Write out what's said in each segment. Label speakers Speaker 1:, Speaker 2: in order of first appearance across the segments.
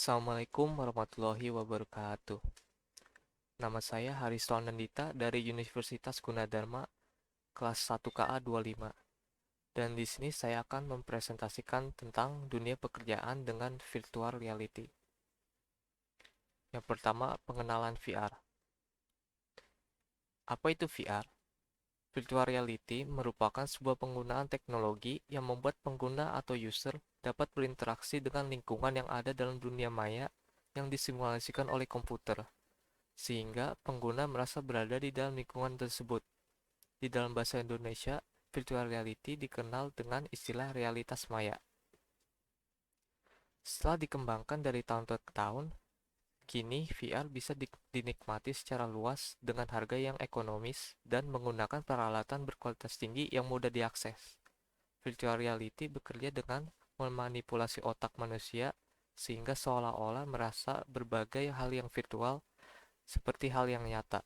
Speaker 1: Assalamualaikum warahmatullahi wabarakatuh. Nama saya Hariston Nandita dari Universitas Gunadarma, kelas 1 KA 25. Dan di sini saya akan mempresentasikan tentang dunia pekerjaan dengan virtual reality. Yang pertama, pengenalan VR. Apa itu VR? Virtual reality merupakan sebuah penggunaan teknologi yang membuat pengguna atau user dapat berinteraksi dengan lingkungan yang ada dalam dunia maya yang disimulasikan oleh komputer, sehingga pengguna merasa berada di dalam lingkungan tersebut. Di dalam bahasa Indonesia, virtual reality dikenal dengan istilah realitas maya. Setelah dikembangkan dari tahun ke tahun, kini VR bisa dinikmati secara luas dengan harga yang ekonomis dan menggunakan peralatan berkualitas tinggi yang mudah diakses. Virtual reality bekerja dengan memanipulasi otak manusia sehingga seolah-olah merasa berbagai hal yang virtual seperti hal yang nyata.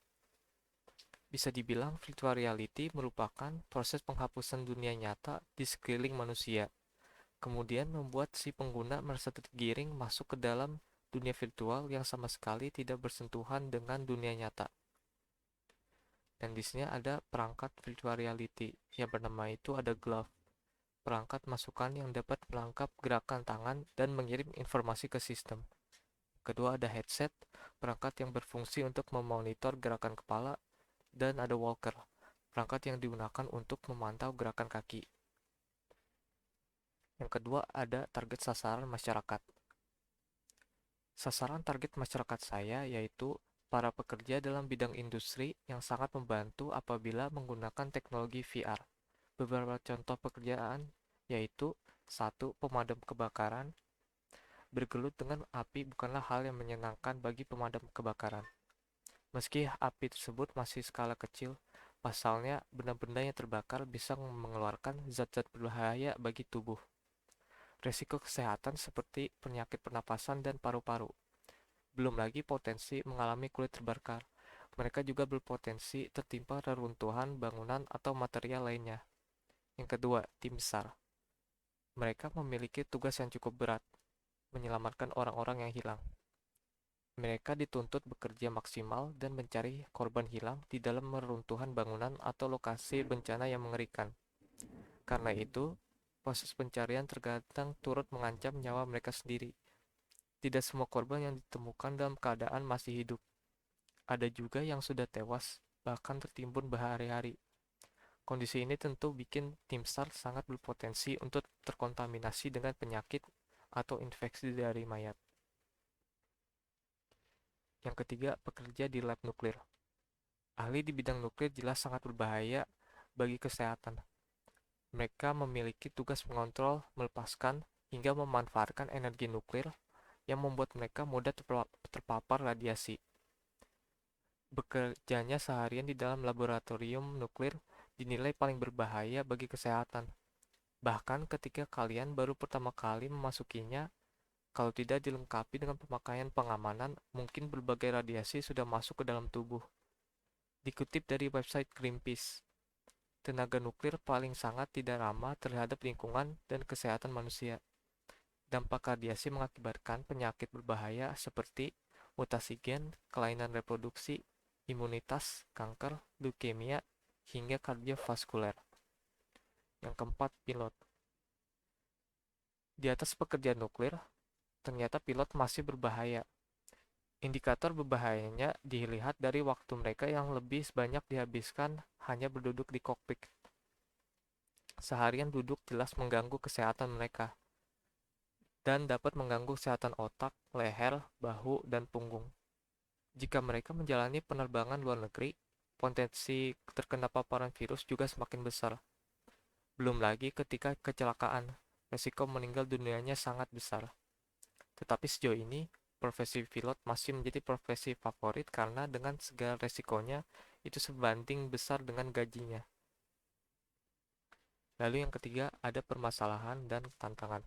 Speaker 1: Bisa dibilang virtual reality merupakan proses penghapusan dunia nyata di sekeliling manusia, kemudian membuat si pengguna merasa tergiring masuk ke dalam dunia virtual yang sama sekali tidak bersentuhan dengan dunia nyata. Dan di sini ada perangkat virtual reality yang bernama itu ada glove, perangkat masukan yang dapat menangkap gerakan tangan dan mengirim informasi ke sistem. Kedua ada headset, perangkat yang berfungsi untuk memonitor gerakan kepala, dan ada walker, perangkat yang digunakan untuk memantau gerakan kaki. Yang kedua ada target sasaran masyarakat. Sasaran target masyarakat saya yaitu para pekerja dalam bidang industri yang sangat membantu apabila menggunakan teknologi VR. Beberapa contoh pekerjaan yaitu 1. Pemadam kebakaran. Bergelut dengan api bukanlah hal yang menyenangkan bagi pemadam kebakaran. Meski api tersebut masih skala kecil, pasalnya benda-benda yang terbakar bisa mengeluarkan zat-zat berbahaya bagi tubuh. Risiko kesehatan seperti penyakit pernapasan dan paru-paru. Belum lagi potensi mengalami kulit terbakar. Mereka juga berpotensi tertimpa reruntuhan bangunan atau material lainnya. Yang kedua, tim SAR. Mereka memiliki tugas yang cukup berat, menyelamatkan orang-orang yang hilang. Mereka dituntut bekerja maksimal dan mencari korban hilang di dalam reruntuhan bangunan atau lokasi bencana yang mengerikan. Karena itu, proses pencarian terkadang turut mengancam nyawa mereka sendiri. Tidak semua korban yang ditemukan dalam keadaan masih hidup. Ada juga yang sudah tewas, bahkan tertimbun berhari-hari. Kondisi ini tentu bikin tim SAR sangat berpotensi untuk terkontaminasi dengan penyakit atau infeksi dari mayat. Yang ketiga, pekerja di lab nuklir. Ahli di bidang nuklir jelas sangat berbahaya bagi kesehatan. Mereka memiliki tugas mengontrol, melepaskan, hingga memanfaatkan energi nuklir yang membuat mereka mudah terpapar radiasi. Bekerjanya seharian di dalam laboratorium nuklir dinilai paling berbahaya bagi kesehatan. Bahkan ketika kalian baru pertama kali memasukinya, kalau tidak dilengkapi dengan pemakaian pengamanan, mungkin berbagai radiasi sudah masuk ke dalam tubuh. Dikutip dari website Greenpeace, tenaga nuklir paling sangat tidak ramah terhadap lingkungan dan kesehatan manusia. Dampak radiasi mengakibatkan penyakit berbahaya seperti mutasi gen, kelainan reproduksi, imunitas, kanker, leukemia, hingga kardiovaskuler. Yang keempat, pilot. Di atas pekerjaan nuklir, ternyata pilot masih berbahaya. Indikator berbahayanya dilihat dari waktu mereka yang lebih banyak dihabiskan hanya berduduk di kokpit. Seharian duduk jelas mengganggu kesehatan mereka dan dapat mengganggu kesehatan otak, leher, bahu, dan punggung. Jika mereka menjalani penerbangan luar negeri, potensi terkena paparan virus juga semakin besar. Belum lagi ketika kecelakaan, resiko meninggal dunianya sangat besar. Tetapi sejauh ini, profesi pilot masih menjadi profesi favorit karena dengan segala resikonya, itu sebanding besar dengan gajinya. Lalu yang ketiga, ada permasalahan dan tantangan.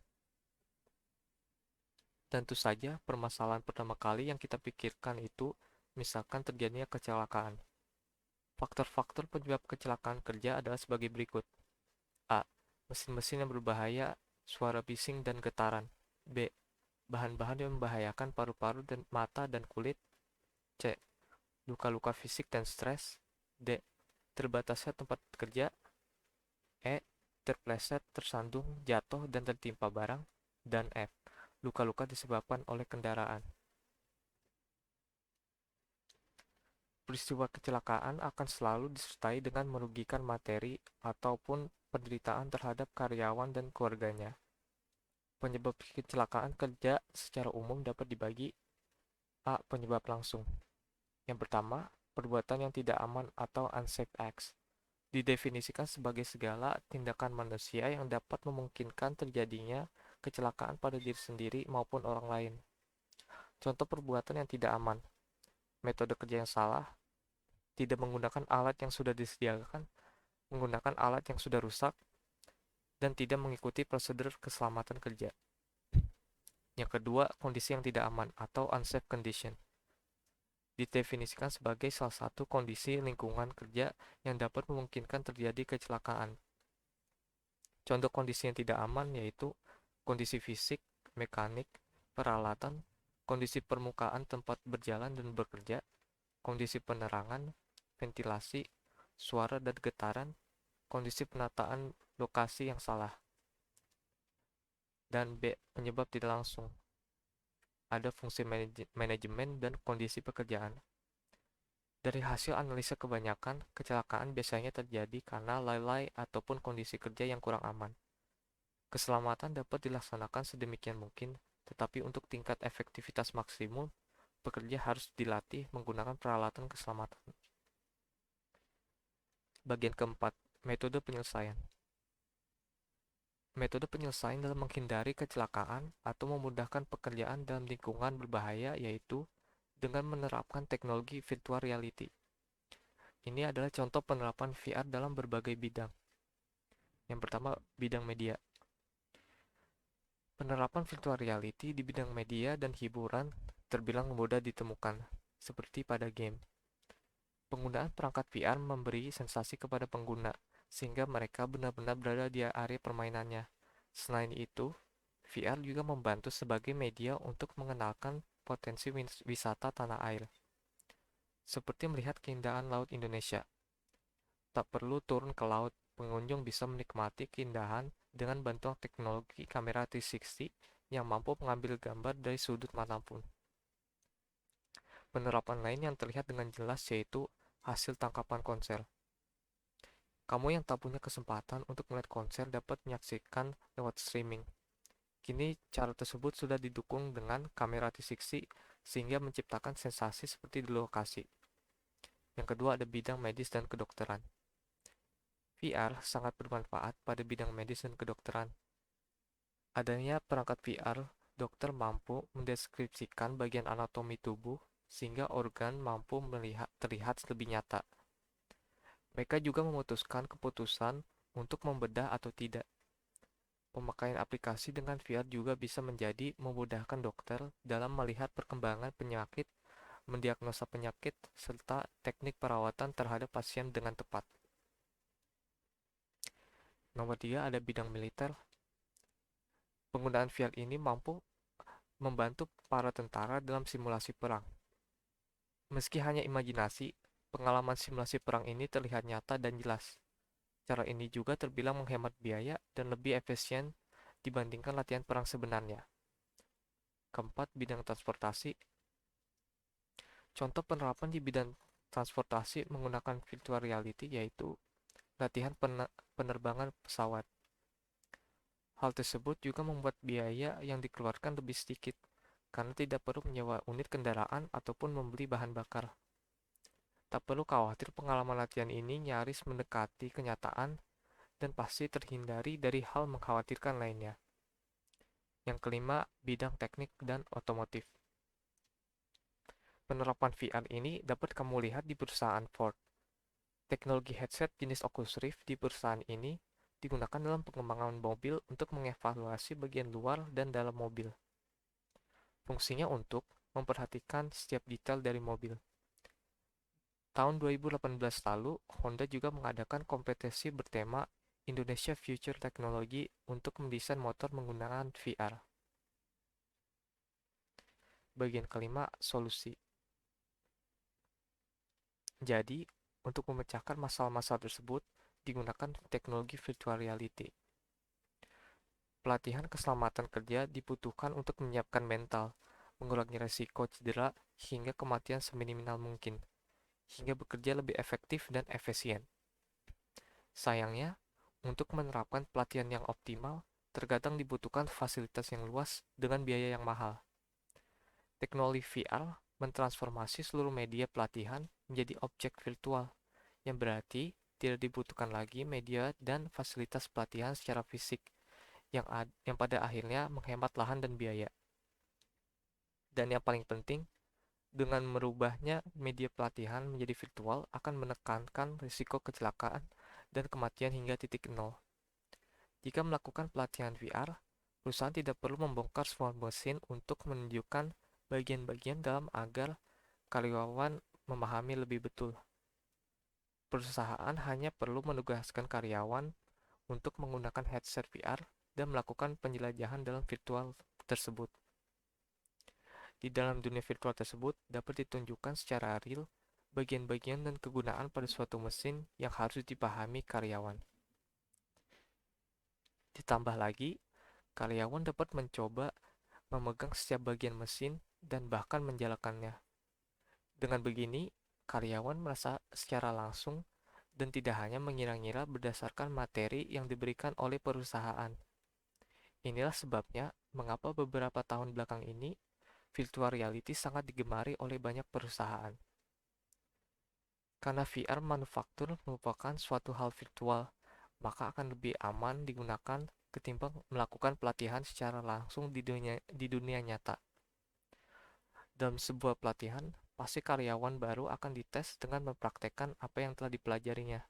Speaker 1: Tentu saja, permasalahan pertama kali yang kita pikirkan itu, misalkan terjadinya kecelakaan. Faktor-faktor penyebab kecelakaan kerja adalah sebagai berikut. A. Mesin-mesin yang berbahaya, suara bising dan getaran. B. bahan-bahan yang membahayakan paru-paru dan mata dan kulit. C. Luka-luka fisik dan stres. D. Terbatasnya tempat kerja. E. Terpleset, tersandung, jatuh, dan tertimpa barang. Dan F. Luka-luka disebabkan oleh kendaraan. Peristiwa kecelakaan akan selalu disertai dengan merugikan materi ataupun penderitaan terhadap karyawan dan keluarganya. Penyebab kecelakaan kerja secara umum dapat dibagi: A. Penyebab langsung. Yang pertama, perbuatan yang tidak aman atau unsafe acts. Didefinisikan sebagai segala tindakan manusia yang dapat memungkinkan terjadinya kecelakaan pada diri sendiri maupun orang lain. Contoh perbuatan yang tidak aman: metode kerja yang salah, tidak menggunakan alat yang sudah disediakan, menggunakan alat yang sudah rusak, dan tidak mengikuti prosedur keselamatan kerja. Yang kedua, kondisi yang tidak aman atau unsafe condition. Didefinisikan sebagai salah satu kondisi lingkungan kerja yang dapat memungkinkan terjadi kecelakaan. Contoh kondisi yang tidak aman yaitu kondisi fisik, mekanik, peralatan, kondisi permukaan tempat berjalan dan bekerja, kondisi penerangan, ventilasi, suara dan getaran, kondisi penataan lokasi yang salah. Dan B. Penyebab tidak langsung. Ada fungsi manajemen dan kondisi pekerjaan. Dari hasil analisa kebanyakan, kecelakaan biasanya terjadi karena lalai ataupun kondisi kerja yang kurang aman. Keselamatan dapat dilaksanakan sedemikian mungkin, tetapi untuk tingkat efektivitas maksimum, pekerja harus dilatih menggunakan peralatan keselamatan. Bagian keempat, metode penyelesaian. Metode penyelesaian dalam menghindari kecelakaan atau memudahkan pekerjaan dalam lingkungan berbahaya yaitu dengan menerapkan teknologi virtual reality. Ini adalah contoh penerapan VR dalam berbagai bidang. Yang pertama, bidang media. Penerapan virtual reality di bidang media dan hiburan terbilang mudah ditemukan, seperti pada game. Penggunaan perangkat VR memberi sensasi kepada pengguna, sehingga mereka benar-benar berada di area permainannya. Selain itu, VR juga membantu sebagai media untuk mengenalkan potensi wisata tanah air, seperti melihat keindahan laut Indonesia. Tak perlu turun ke laut, pengunjung bisa menikmati keindahan dengan bantuan teknologi kamera 360 yang mampu mengambil gambar dari sudut manapun. Penerapan lain yang terlihat dengan jelas yaitu hasil tangkapan konser. Kamu yang tak punya kesempatan untuk melihat konser dapat menyaksikan lewat streaming. Kini cara tersebut sudah didukung dengan kamera 360 sehingga menciptakan sensasi seperti di lokasi. Yang kedua ada bidang medis dan kedokteran. VR sangat bermanfaat pada bidang medis dan kedokteran. Adanya perangkat VR, dokter mampu mendeskripsikan bagian anatomi tubuh sehingga organ mampu terlihat lebih nyata. Mereka juga memutuskan keputusan untuk membedah atau tidak. Pemakaian aplikasi dengan VR juga bisa menjadi memudahkan dokter dalam melihat perkembangan penyakit, mendiagnosa penyakit, serta teknik perawatan terhadap pasien dengan tepat. Nomor 3 ada bidang militer. Penggunaan VR ini mampu membantu para tentara dalam simulasi perang. Meski hanya imajinasi, pengalaman simulasi perang ini terlihat nyata dan jelas. Cara ini juga terbilang menghemat biaya dan lebih efisien dibandingkan latihan perang sebenarnya. Keempat, bidang transportasi. Contoh penerapan di bidang transportasi menggunakan virtual reality yaitu latihan penerbangan pesawat. Hal tersebut juga membuat biaya yang dikeluarkan lebih sedikit, karena tidak perlu menyewa unit kendaraan ataupun membeli bahan bakar. Tak perlu khawatir pengalaman latihan ini nyaris mendekati kenyataan dan pasti terhindari dari hal mengkhawatirkan lainnya. Yang kelima, bidang teknik dan otomotif. Penerapan VR ini dapat kamu lihat di perusahaan Ford. Teknologi headset jenis Oculus Rift di perusahaan ini digunakan dalam pengembangan mobil untuk mengevaluasi bagian luar dan dalam mobil. Fungsinya untuk memperhatikan setiap detail dari mobil. Tahun 2018 lalu, Honda juga mengadakan kompetisi bertema Indonesia Future Technology untuk mendesain motor menggunakan VR. Bagian kelima, solusi. Jadi, untuk memecahkan masalah-masalah tersebut, digunakan teknologi virtual reality. Pelatihan keselamatan kerja dibutuhkan untuk menyiapkan mental, mengurangi resiko cedera hingga kematian seminimal mungkin, hingga bekerja lebih efektif dan efisien. Sayangnya, untuk menerapkan pelatihan yang optimal, terkadang dibutuhkan fasilitas yang luas dengan biaya yang mahal. Teknologi VR mentransformasi seluruh media pelatihan menjadi objek virtual, yang berarti tidak dibutuhkan lagi media dan fasilitas pelatihan secara fisik yang pada akhirnya menghemat lahan dan biaya. Dan yang paling penting, dengan merubahnya media pelatihan menjadi virtual akan menekankan risiko kecelakaan dan kematian hingga titik nol. Jika melakukan pelatihan VR, perusahaan tidak perlu membongkar semua mesin untuk menunjukkan bagian-bagian dalam agar karyawan memahami lebih betul. Perusahaan hanya perlu menugaskan karyawan untuk menggunakan headset VR dan melakukan penjelajahan dalam virtual tersebut. Di dalam dunia virtual tersebut dapat ditunjukkan secara real bagian-bagian dan kegunaan pada suatu mesin yang harus dipahami karyawan. Ditambah lagi, karyawan dapat mencoba memegang setiap bagian mesin dan bahkan menjalankannya. Dengan begini, karyawan merasa secara langsung dan tidak hanya mengira-ngira berdasarkan materi yang diberikan oleh perusahaan. Inilah sebabnya mengapa beberapa tahun belakang ini virtual reality sangat digemari oleh banyak perusahaan. Karena VR manufaktur merupakan suatu hal virtual, maka akan lebih aman digunakan ketimbang melakukan pelatihan secara langsung di dunia nyata. Dalam sebuah pelatihan, pasti karyawan baru akan dites dengan mempraktekkan apa yang telah dipelajarinya.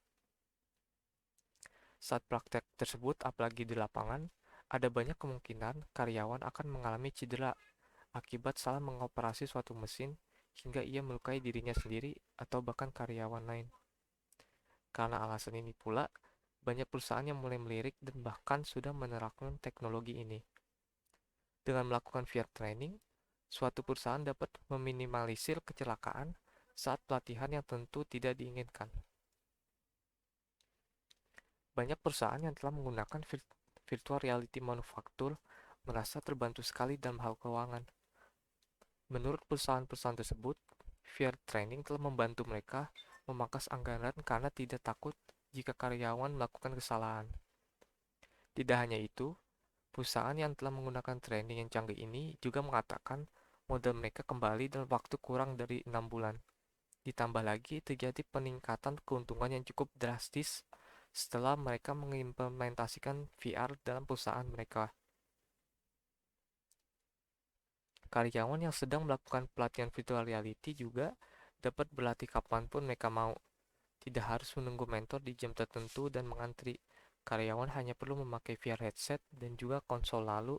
Speaker 1: Saat praktek tersebut, apalagi di lapangan, ada banyak kemungkinan karyawan akan mengalami cedera akibat salah mengoperasi suatu mesin hingga ia melukai dirinya sendiri atau bahkan karyawan lain. Karena alasan ini pula, banyak perusahaan yang mulai melirik dan bahkan sudah menerapkan teknologi ini. Dengan melakukan VR training, suatu perusahaan dapat meminimalisir kecelakaan saat pelatihan yang tentu tidak diinginkan. Banyak perusahaan yang telah menggunakan virtual reality manufaktur merasa terbantu sekali dalam hal keuangan. Menurut perusahaan-perusahaan tersebut, VR training telah membantu mereka memangkas anggaran karena tidak takut jika karyawan melakukan kesalahan. Tidak hanya itu, perusahaan yang telah menggunakan training yang canggih ini juga mengatakan modal mereka kembali dalam waktu kurang dari 6 bulan. Ditambah lagi terjadi peningkatan keuntungan yang cukup drastis setelah mereka mengimplementasikan VR dalam perusahaan mereka. Karyawan yang sedang melakukan pelatihan virtual reality juga dapat berlatih kapanpun mereka mau. Tidak harus menunggu mentor di jam tertentu dan mengantri. Karyawan hanya perlu memakai VR headset dan juga konsol lalu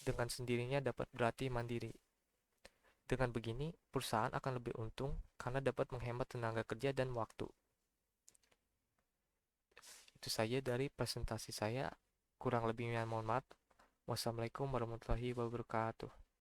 Speaker 1: dengan sendirinya dapat berlatih mandiri. Dengan begini, perusahaan akan lebih untung karena dapat menghemat tenaga kerja dan waktu. Itu saja dari presentasi saya. Kurang lebihnya mohon maaf. Wassalamualaikum warahmatullahi wabarakatuh.